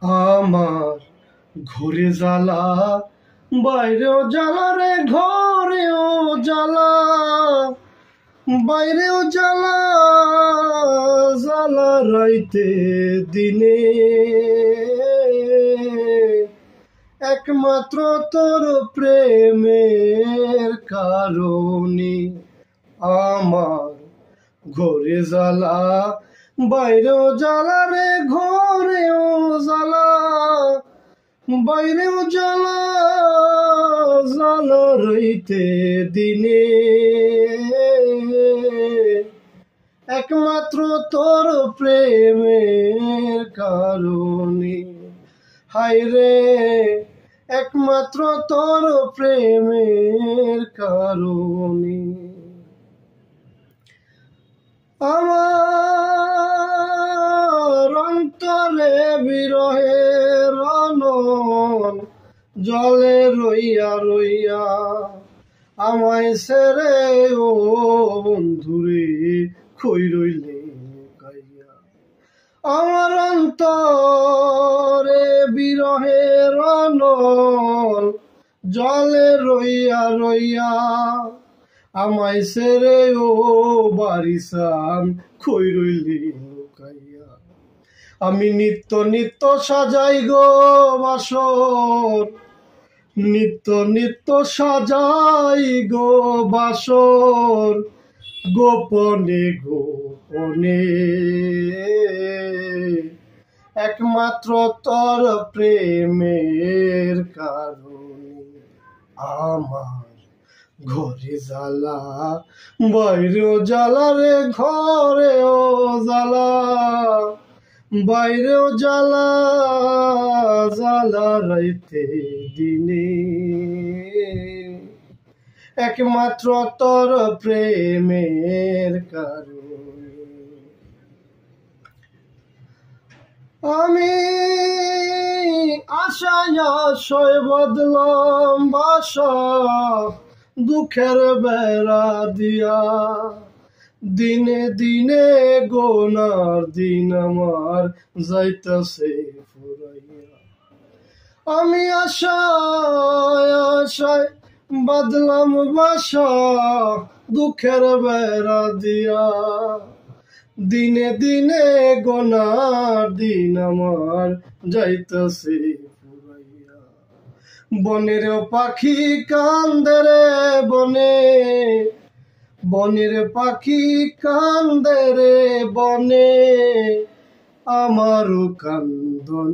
আমার ঘরে জ্বালা, বাইরেও জ্বালা রে, ঘরেও জ্বালা, বাইরেও জ্বালা, জ্বালা রাইতে দিনে। একমাত্র তোর প্রেমের কারণে আমার ঘরে জ্বালা, বাইরেও জ্বালা রে, ঘরেও জ্বালা, বাইরেও জ্বালা, জ্বালা রইতে দিনে। একমাত্র তোর প্রেমের কারণে, হায় রে, একমাত্র তোর প্রেমের কারণে আমার অন্তরে বিরহের রনন জলে রইয়া রইয়া, আমায় ছেড়ে ও বন্ধুরে কই রইলে লুকাইয়া। আমার অন্তরে বিরহের রনন জলে রইয়া রইয়া, আমায় ছেড়ে ও বারিসান কই রইলি লুকাইয়া। আমি নিত্য নিত্য সাজাই গো বাসর, নিত্য নিত্য সাজাই গো বাসর, গোপনে গোপনে। একমাত্র তোর প্রেমের কারণে আমার ঘরে জ্বালা, বাইরেও জ্বালা রে, ঘরেও জ্বালা, বাইরেও জ্বালা, জ্বালা রাইতে দিনে। একমাত্র তোর প্রেমের কারণে আমি আশায় আশায় বদলাম বাসা, দুঃখের বেড়া দিয়া। দিনে দিনে গোনার দিন আমার যাইতাছে ফুরাইয়া। আমি আশায় আশায় বদলাম বাসা, দুঃখের বেড়া দিয়া। দিনে দিনে গোনার দিন আমার যাইতাছে ফুরাইয়া। বনের পাখি কান্দে রে বনে, বনের পাখি কান্দে রে বনে, আমারও কান্দন